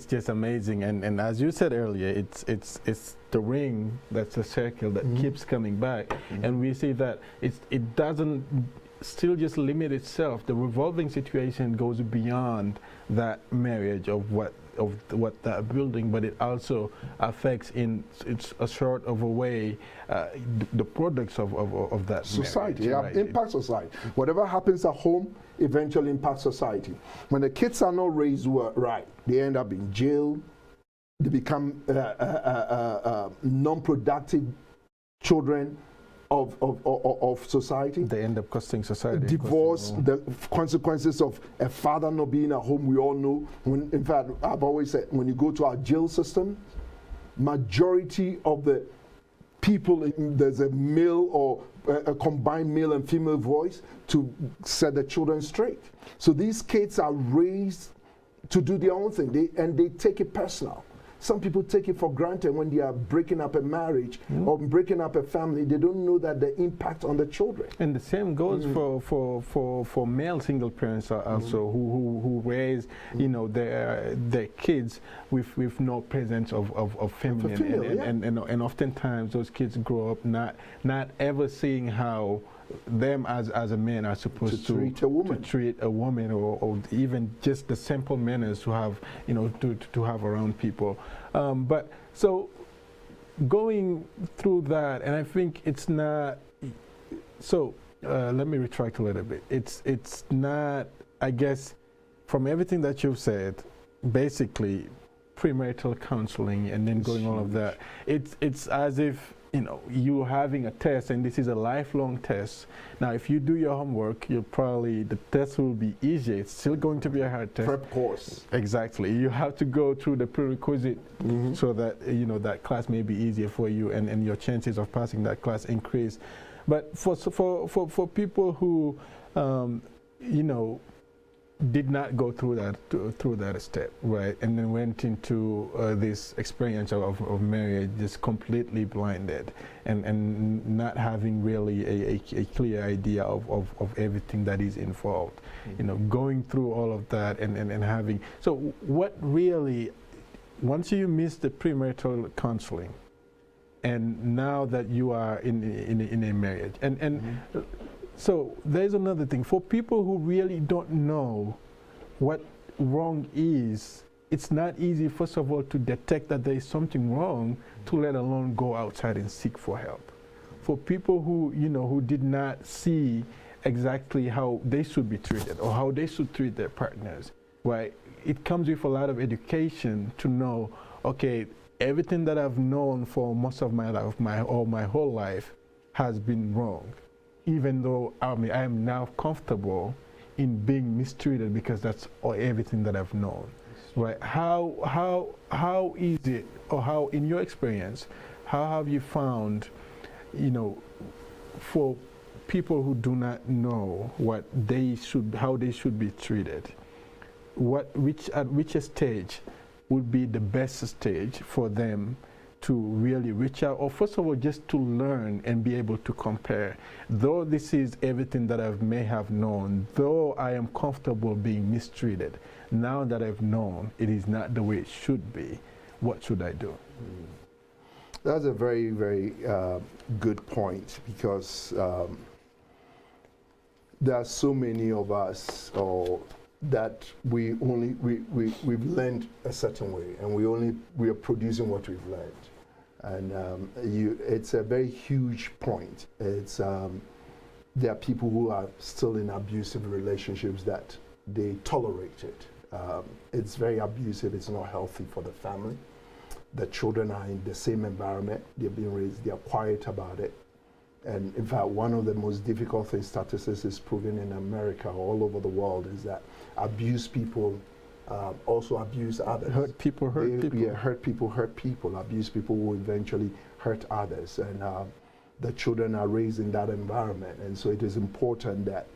just amazing, and as you said earlier, it's the ring that's a circle that keeps coming back, and we see that it doesn't still just limit itself. The revolving situation goes beyond that marriage of what that building, but it also affects in a sort of a way the products of that society. Marriage, Right? Impacts society. Whatever happens at home eventually impacts society. When the kids are not raised right, they end up in jail. They become non-productive children of society. They end up costing society. Divorce, the consequences of a father not being at home, we all know. In fact, I've always said, when you go to our jail system, majority of the people, there's a male or a combined male and female voice to set the children straight. So these kids are raised to do their own thing, they take it personal. Some people take it for granted when they are breaking up a marriage or breaking up a family. They don't know that the impact on the children. And the same goes for male single parents also who raise their kids with no presence of feminine, and oftentimes those kids grow up not ever seeing how them as a man are supposed to treat a woman, or even just the simple manners to have to have around people. But so going through that, and I think it's not so. Let me retract a little bit. It's not, I guess, from everything that you've said, basically premarital counseling and then going all of that. It's as if you're having a test, and this is a lifelong test. Now, if you do your homework, the test will be easier. It's still going to be a hard test. Prep course. Exactly. You have to go through the prerequisite so that that class may be easier for you, and your chances of passing that class increase. But for people who you know, did not go through that step, right, and then went into this experience of marriage just completely blinded and not having really a clear idea of everything that is involved, you know, going through all of that and having, so what really, once you miss the premarital counseling and now that you are in a marriage and so there's another thing. For people who really don't know what wrong is, it's not easy, first of all, to detect that there is something wrong, to let alone go outside and seek for help. For people who, you know, who did not see exactly how they should be treated or how they should treat their partners, right? It comes with a lot of education to know, okay, everything that I've known for most of my life, my whole life, has been wrong. Even though I am now comfortable in being mistreated because that's everything that I've known, right? How is it, or how, in your experience, how have you found, you know, for people who do not know what they should, how they should be treated, at which stage would be the best stage for them to really reach out, or first of all, just to learn and be able to compare. Though this is everything that I may have known, though I am comfortable being mistreated, now that I've known it is not the way it should be, what should I do? That's a very, very good point, because there are so many of us that we've learned a certain way, and we are producing what we've learned. And it's a very huge point. It's there are people who are still in abusive relationships that they tolerate it. It's very abusive. It's not healthy for the family. The children are in the same environment. They're being raised. They're quiet about it. And in fact, one of the most difficult things statistics is proving in America, all over the world, is that abused people also abuse others. Hurt people hurt people. Yeah, hurt people hurt people. Abused people will eventually hurt others. And the children are raised in that environment. And so it is important that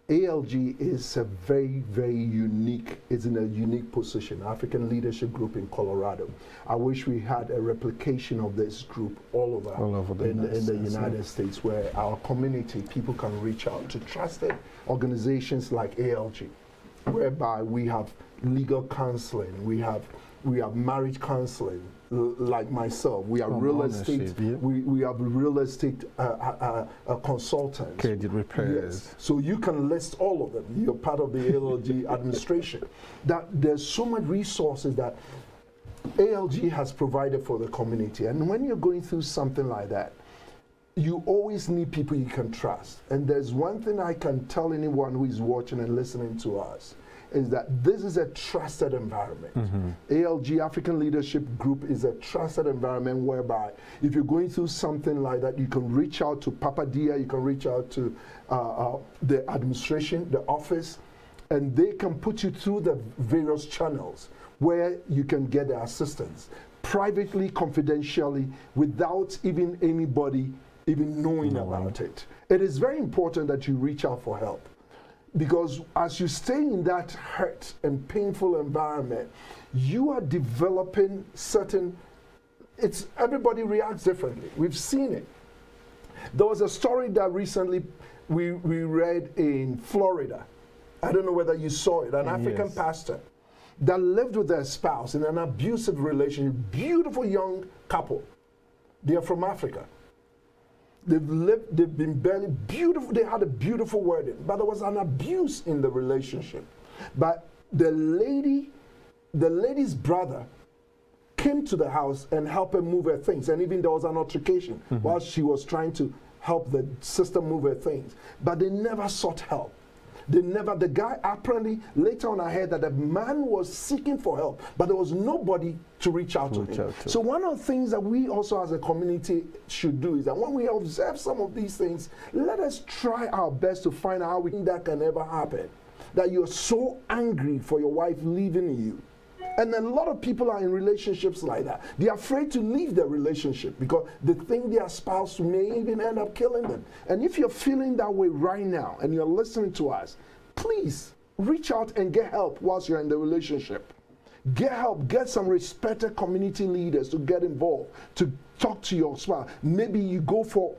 ALG is a very, very unique, it's in a unique position, African Leadership Group in Colorado. I wish we had a replication of this group all over the United States, where our community, people can reach out to trusted organizations like ALG, whereby we have legal counseling, we have marriage counseling, like myself, we are real estate. Yeah. We have real estate consultants. Credit repairs. Yes. So you can list all of them. You're part of the ALG administration. That there's so much resources that ALG has provided for the community. And when you're going through something like that, you always need people you can trust. And there's one thing I can tell anyone who is watching and listening to us, is that this is a trusted environment. ALG, African Leadership Group, is a trusted environment whereby if you're going through something like that, you can reach out to Papa Dia, you can reach out to the administration, the office, and they can put you through the various channels where you can get the assistance, privately, confidentially, without even anybody even knowing about it. It is very important that you reach out for help. Because as you stay in that hurt and painful environment, you are developing certain, everybody reacts differently. We've seen it. There was a story that recently we read in Florida. I don't know whether you saw it, an African pastor that lived with their spouse in an abusive relationship, beautiful young couple. They are from Africa. They've been barely beautiful, they had a beautiful wedding, but there was an abuse in the relationship. But the lady's brother came to the house and helped her move her things, and even there was an altercation while she was trying to help the sister move her things. But they never sought help. The guy, apparently, later on I heard that the man was seeking for help, but there was nobody to reach out to him. So one of the things that we also as a community should do is that when we observe some of these things, let us try our best to find out how that can ever happen. That you're so angry for your wife leaving you. And a lot of people are in relationships like that. They're afraid to leave their relationship because they think their spouse may even end up killing them. And if you're feeling that way right now and you're listening to us, please reach out and get help whilst you're in the relationship. Get help, get some respected community leaders to get involved, to talk to your spouse. Maybe you go for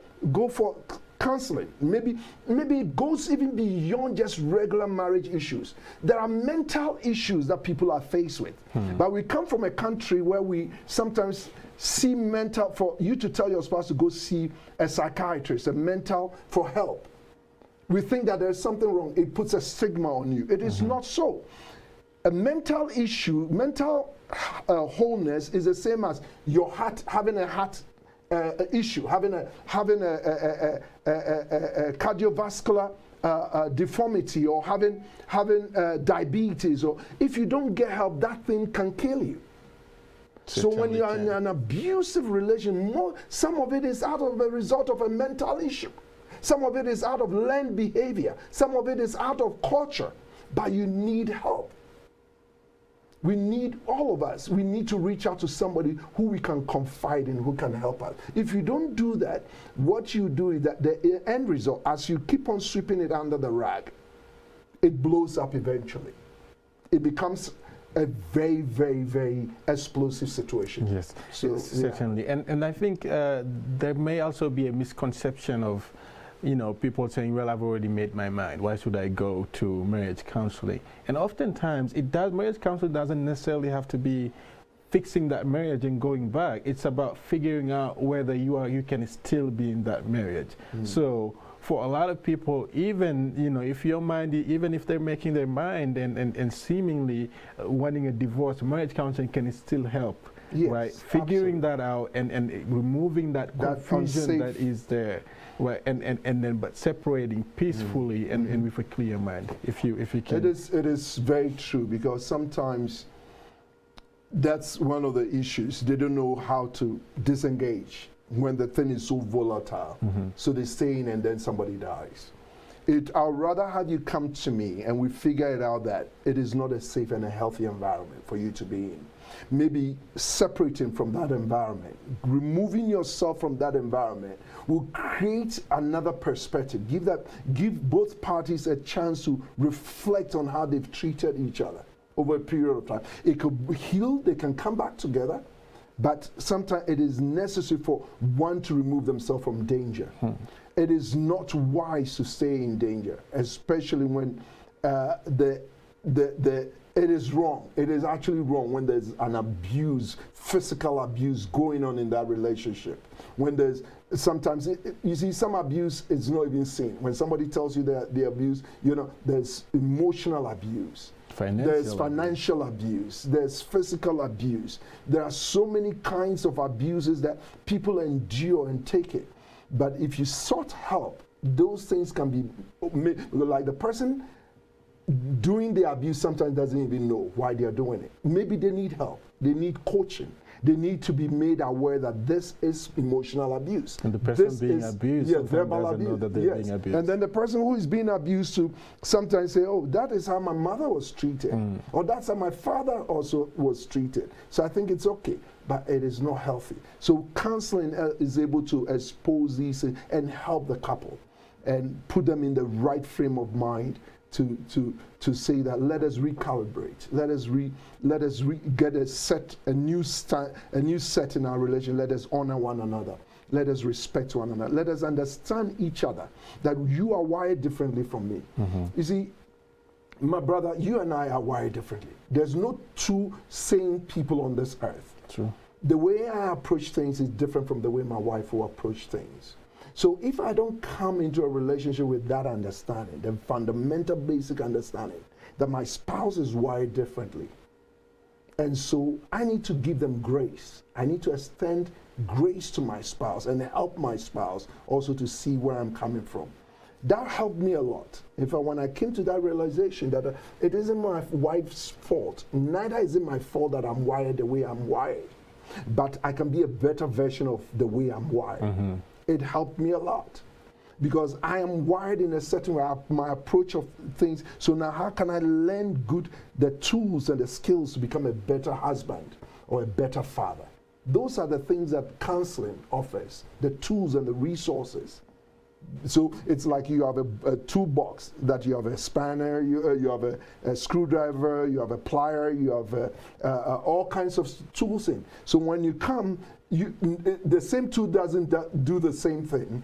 counseling. Maybe it goes even beyond just regular marriage issues. There are mental issues that people are faced with. But we come from a country where we sometimes see mental, for you to tell your spouse to go see a psychiatrist, a mental for help. We think that there's something wrong. It puts a stigma on you. It is not so. A mental issue, mental wholeness is the same as your heart, having a heart issue, having a cardiovascular deformity, or having diabetes, or if you don't get help, that thing can kill you. So when you are in an abusive relation, some of it is out of a result of a mental issue. Some of it is out of learned behavior. Some of it is out of culture. But you need help. We need, all of us, we need to reach out to somebody who we can confide in, who can help us. If you don't do that, what you do is that the end result, as you keep on sweeping it under the rag, it blows up eventually. It becomes a very, very, very explosive situation. Yes, so, certainly. Yeah. And I think there may also be a misconception of, people saying, well, I've already made my mind. Why should I go to marriage counseling? And oftentimes, marriage counseling doesn't necessarily have to be fixing that marriage and going back. It's about figuring out whether you can still be in that marriage. So for a lot of people, even, if your mind, even if they're making their mind and seemingly wanting a divorce, marriage counseling can still help. Yes, right, figuring that out and removing that confusion that is there, right, and then but separating peacefully and with a clear mind, if you can. It is very true, because sometimes that's one of the issues. They don't know how to disengage when the thing is so volatile. So they stay in and then somebody dies. I'd rather have you come to me and we figure it out that it is not a safe and a healthy environment for you to be in. Maybe separating from that environment, removing yourself from that environment will create another perspective. Give both parties a chance to reflect on how they've treated each other over a period of time. It could heal, they can come back together, but sometimes it is necessary for one to remove themselves from danger. It is not wise to stay in danger, especially when it is wrong. It is actually wrong when there's an abuse, physical abuse going on in that relationship. When there's sometimes, you see, some abuse is not even seen. When somebody tells you that the abuse, there's emotional abuse. There's financial abuse. There's physical abuse. There are so many kinds of abuses that people endure and take it. But if you sought help, those things can be, like the person doing the abuse sometimes doesn't even know why they're doing it. Maybe they need help. They need coaching. They need to be made aware that this is emotional abuse. And the person being abused verbal doesn't know that they're being abused. And then the person who is being abused to sometimes say, oh, that is how my mother was treated. Or that's how my father also was treated. So I think it's okay. But it is not healthy. So counseling is able to expose these and help the couple and put them in the right frame of mind to say that let us recalibrate, let us get a new set in our relation. Let us honor one another. Let us respect one another. Let us understand each other, that you are wired differently from me. You see, my brother, you and I are wired differently. There's no two sane people on this earth. True. The way I approach things is different from the way my wife will approach things. So if I don't come into a relationship with that understanding, the fundamental basic understanding that my spouse is wired differently, and so I need to give them grace. I need to extend grace to my spouse and help my spouse also to see where I'm coming from. That helped me a lot. In fact, when I came to that realization that it isn't my wife's fault, neither is it my fault that I'm wired the way I'm wired, but I can be a better version of the way I'm wired. It helped me a lot, because I am wired in a certain way, my approach of things. So now how can I learn the tools and the skills to become a better husband or a better father? Those are the things that counseling offers, the tools and the resources So it's like you have a toolbox that you have a spanner, you have a screwdriver, you have a plier, you have all kinds of tools in. So when you come, the same tool doesn't do the same thing.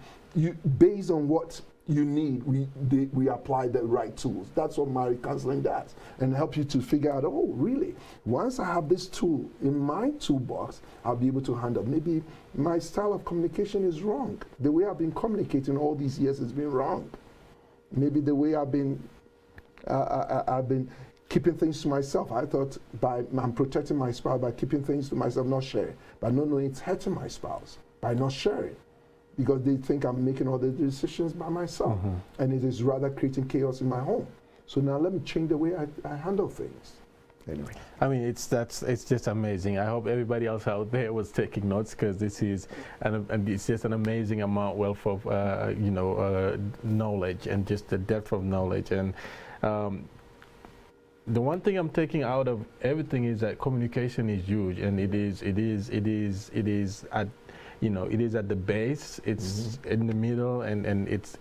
Based on what you need, we apply the right tools. That's what marriage counseling does, and help you to figure out, oh, really, once I have this tool in my toolbox, I'll be able to handle. Maybe my style of communication is wrong. The way I've been communicating all these years has been wrong. Maybe the way I've been keeping things to myself. I thought I'm protecting my spouse by keeping things to myself, not sharing. But no, it's hurting my spouse by not sharing, because they think I'm making all the decisions by myself. And it is rather creating chaos in my home. So now let me change the way I handle things. Anyway. I mean, it's just amazing. I hope everybody else out there was taking notes, because this is, and it's just an amazing wealth of, knowledge, and just the depth of knowledge. And the one thing I'm taking out of everything is that communication is huge, and it is at, it is at the base, it's in the middle, and it's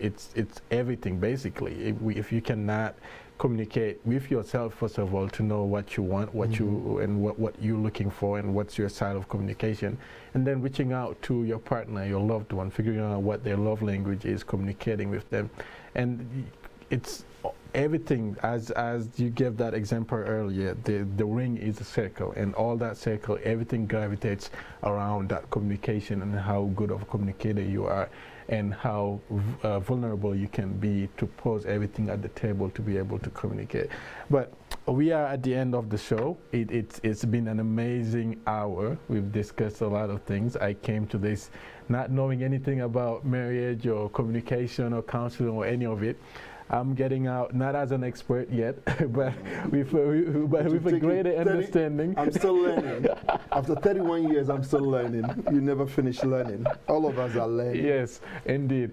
everything basically. If you cannot communicate with yourself, first of all, to know what you want, what you're looking for, and what's your style of communication, and then reaching out to your partner, your loved one, figuring out what their love language is, communicating with them. And it's everything, as you gave that example earlier, the ring is a circle, and all that circle, everything gravitates around that communication, and how good of a communicator you are, and how vulnerable you can be to pose everything at the table to be able to communicate. But we are at the end of the show. It's been an amazing hour. We've discussed a lot of things. I came to this not knowing anything about marriage or communication or counseling or any of it. I'm getting out not as an expert yet, but with a greater understanding. I'm still learning. After 31 years, I'm still learning. You never finish learning. All of us are learning. Yes, indeed.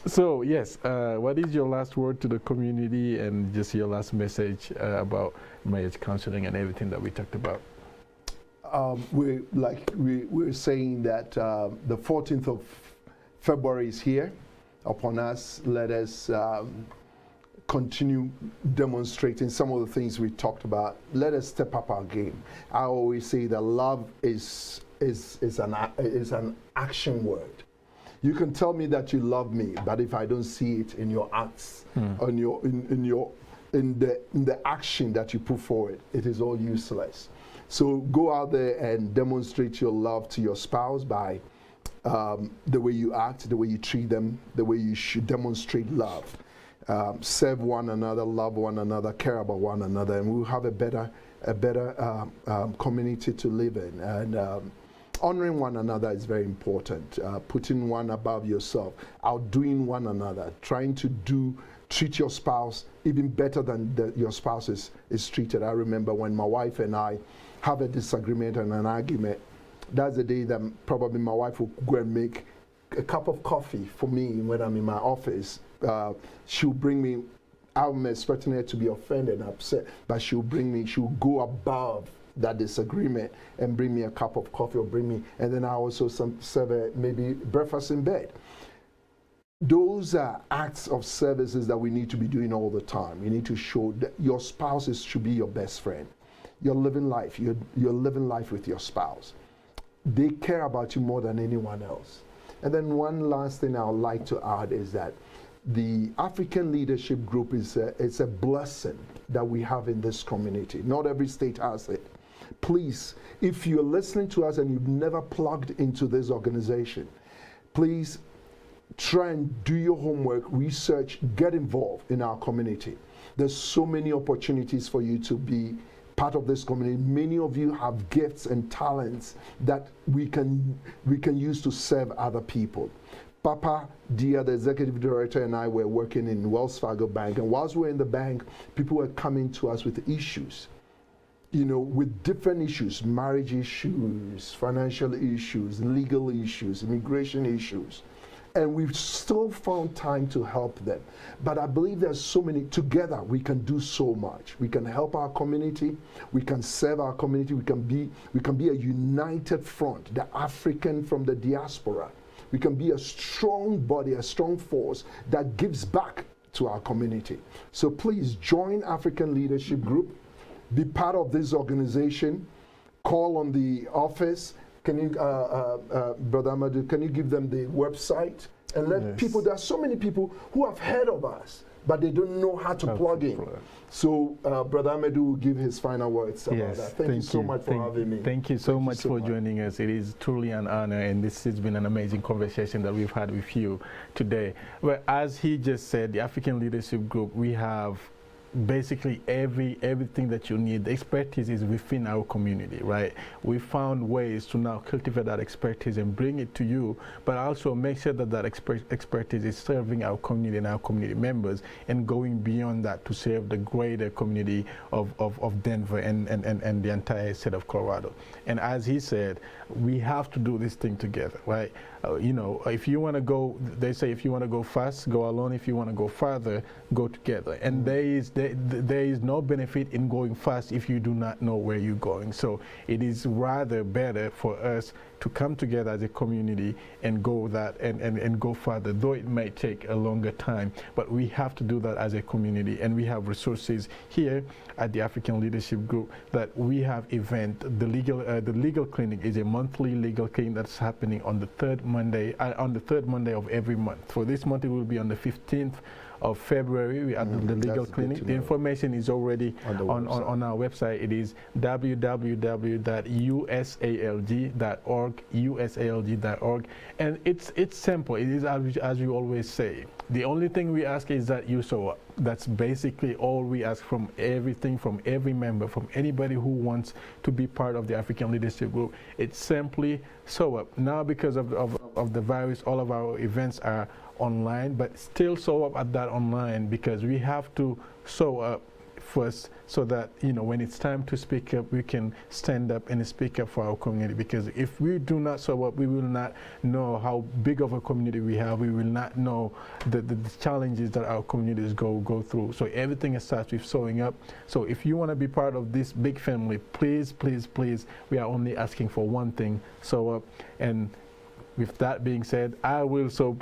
So yes, what is your last word to the community, and just your last message about marriage counseling and everything that we talked about? We're saying that the 14th of February is here upon us. Let us continue demonstrating some of the things we talked about. Let us step up our game. I always say that love is an action word. You can tell me that you love me, but if I don't see it in your acts, in the action that you put forward, it is all useless. So go out there and demonstrate your love to your spouse by the way you act, the way you treat them, the way you should demonstrate love. Serve one another, love one another, care about one another, and we'll have a better community to live in. And honoring one another is very important. Putting one above yourself, outdoing one another, trying to treat your spouse even better than your spouse is treated. I remember when my wife and I have a disagreement and an argument, that's the day that probably my wife will go and make a cup of coffee for me when I'm in my office. She'll bring me, I'm expecting her to be offended and upset, but she'll go above that disagreement and bring me a cup of coffee, or bring me, and then I also serve maybe breakfast in bed. Those are acts of services that we need to be doing all the time. You need to show that your spouses should be your best friend. You're living life. You're living life with your spouse. They care about you more than anyone else. And then one last thing I would like to add is that the African Leadership Group is a blessing that we have in this community. Not every state has it. Please, if you're listening to us and you've never plugged into this organization, please try and do your homework, research, get involved in our community. There's so many opportunities for you to be part of this community. Many of you have gifts and talents that we can use to serve other people. Papa Dia, the executive director, and I were working in Wells Fargo Bank, and whilst we were in the bank, people were coming to us with issues, with different issues: marriage issues, financial issues, legal issues, immigration issues. And we've still found time to help them. But I believe there's so many, together we can do so much. We can help our community, we can serve our community, we can be a united front, the African from the diaspora. we can be a strong body, a strong force that gives back to our community. So please join African Leadership Group, be part of this organization, call on the office. Can you, Brother Amadou, can you give them the website? And let people, there are so many people who have heard of us, but they don't know how to plug in. So Brother Amadou will give his final words about that. Thank you so much for having me. Thank you so much for joining us. It is truly an honor, and this has been an amazing conversation that we've had with you today. Well, as he just said, the African Leadership Group, we have basically everything that you need. The expertise is within our community, right? We found ways to now cultivate that expertise and bring it to you, but also make sure that that expertise is serving our community and our community members, and going beyond that to serve the greater community of Denver and the entire state of Colorado. And as he said, we have to do this thing together, right? You know, if you want to go, they say if you want to go fast, go alone. If you want to go farther, go together. And there is no benefit in going fast if you do not know where you're going. So it is rather better for us to come together as a community and go that and go further, though it may take a longer time. But we have to do that as a community, and we have resources here at the African Leadership Group that we have event. The legal clinic is a monthly legal clinic that's happening on the third Monday of every month. For this month, it will be on the 15th of February. We are at the legal clinic. The information is already on our website. It is www.usalg.org, and it's simple. It is as we always say. The only thing we ask is that you show up. That's basically all we ask from every member, from anybody who wants to be part of the African Leadership Group. It's simply show up. Now, because of the virus, all of our events are online, but still show up at that online, because we have to show up first, so that, you know, when it's time to speak up, we can stand up and speak up for our community. Because if we do not show up, we will not know how big of a community we have. We will not know the challenges that our communities go through. So everything starts with showing up. So if you want to be part of this big family, please, please, please, we are only asking for one thing: show up. And with that being said, I will show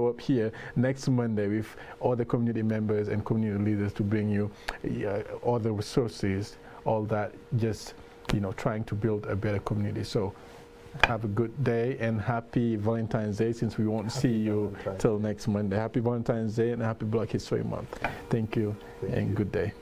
up here next Monday with all the community members and community leaders to bring you all the resources, all that, just, you know, trying to build a better community. So have a good day, and happy Valentine's Day, since we won't see you till next Monday. Happy Valentine's Day and happy Black History Month. Thank you, and good day.